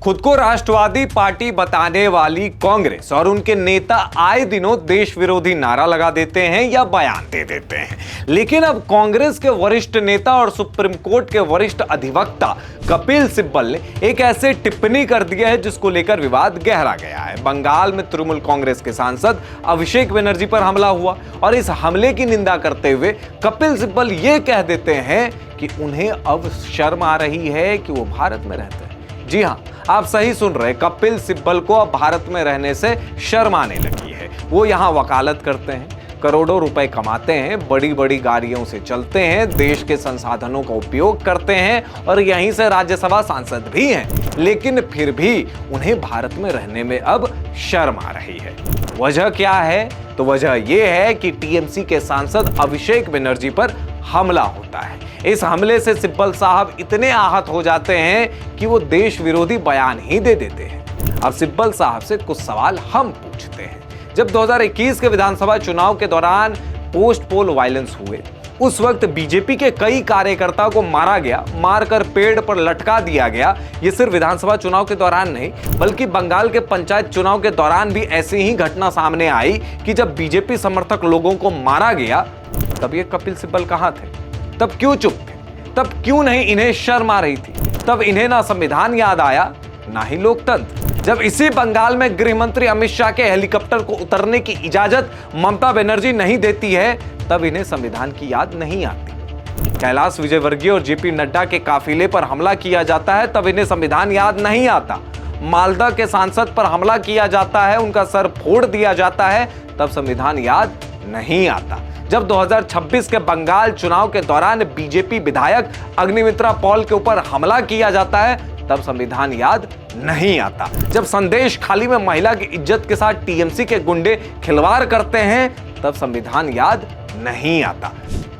खुद को राष्ट्रवादी पार्टी बताने वाली कांग्रेस और उनके नेता आए दिनों देश विरोधी नारा लगा देते हैं या बयान दे देते हैं, लेकिन अब कांग्रेस के वरिष्ठ नेता और सुप्रीम कोर्ट के वरिष्ठ अधिवक्ता कपिल सिब्बल ने एक ऐसे टिप्पणी कर दिया है जिसको लेकर विवाद गहरा गया है। बंगाल में तृणमूल कांग्रेस के सांसद अभिषेक बनर्जी पर हमला हुआ और इस हमले की निंदा करते हुए कपिल सिब्बल ये कह देते हैं कि उन्हें अब शर्म आ रही है कि वो भारत में रहते हैं। जी हां, आप सही सुन रहे, कपिल सिब्बल को अब भारत में रहने से शर्म आने लगी है। वो यहां वकालत करते हैं, करोड़ों रुपए कमाते हैं, बड़ी बड़ी गाड़ियों से चलते हैं, देश के संसाधनों का उपयोग करते हैं और यहीं से राज्यसभा सांसद भी हैं, लेकिन फिर भी उन्हें भारत में रहने में अब शर्म आ रही है। वजह क्या है? तो वजह यह है कि टीएमसी के सांसद अभिषेक बनर्जी पर हमला होता है। इस हमले से सिब्बल साहब इतने आहत हो जाते हैं कि वो देश विरोधी बयान ही दे देते हैं। अब सिब्बल साहब से कुछ सवाल हम पूछते हैं। जब 2021 के विधानसभा चुनाव के दौरान पोस्ट पोल वायलेंस हुए, उस वक्त बीजेपी के कई कार्यकर्ताओं को मारा गया, मारकर पेड़ पर लटका दिया गया। ये सिर्फ विधानसभा चुनाव के दौरान नहीं, बल्कि बंगाल के पंचायत चुनाव के दौरान भी ऐसी ही घटना सामने आई कि जब बीजेपी समर्थक लोगों को मारा गया, तब ये कपिल सिब्बल कहां थे? तब क्यों चुप थे? तब क्यों नहीं इन्हें शर्म आ रही थी? तब इन्हें ना संविधान याद आया, ना ही लोकतंत्र। जब इसी बंगाल में गृह मंत्री अमित शाह के हेलीकॉप्टर को उतरने की इजाजत ममता बनर्जी नहीं देती है, तब इन्हें संविधान की याद नहीं आती। कैलाश विजयवर्गीय और जेपी नड्डा के काफिले पर हमला किया जाता है, तब इन्हें संविधान याद नहीं आता। मालदा के सांसद पर हमला किया जाता है, उनका सर फोड़ दिया जाता है, तब संविधान याद नहीं आता। जब 2026 के बंगाल चुनाव के दौरान बीजेपी विधायक अग्निमित्रा पॉल के ऊपर हमला किया जाता है, तब संविधान याद नहीं आता। जब संदेश खाली में महिला की इज्जत के साथ टीएमसी के गुंडे खिलवाड़ करते हैं, तब संविधान याद नहीं आता।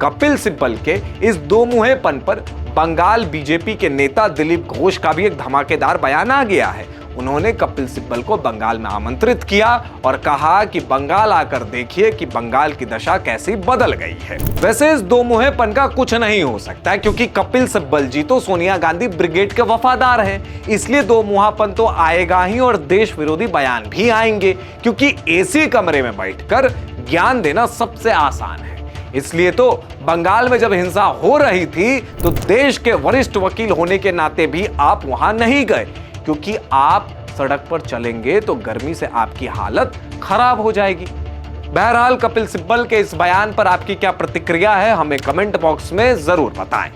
कपिल सिब्बल के इस दो मुंहेपन पर बंगाल बीजेपी के नेता दिलीप घोष का भी एक धमाकेदार बयान आ गया है। उन्होंने कपिल सिब्बल को बंगाल में आमंत्रित किया और कहा कि बंगाल आकर देखिए कि बंगाल की दशा कैसी बदल गई है। वैसे इस दो मुंहेपन का कुछ नहीं हो सकता है, क्योंकि कपिल सिब्बल जी तो सोनिया गांधी ब्रिगेड के वफादार हैं। इसलिए दो मुंहापन तो आएगा ही और देश विरोधी बयान भी आएंगे, क्योंकि एसी कमरे में बैठकर ज्ञान देना सबसे आसान है। इसलिए तो बंगाल में जब हिंसा हो रही थी तो देश के वरिष्ठ वकील होने के नाते भी आप वहां नहीं गए, क्योंकि आप सड़क पर चलेंगे तो गर्मी से आपकी हालत खराब हो जाएगी। बहरहाल कपिल सिब्बल के इस बयान पर आपकी क्या प्रतिक्रिया है, हमें कमेंट बॉक्स में जरूर बताएं।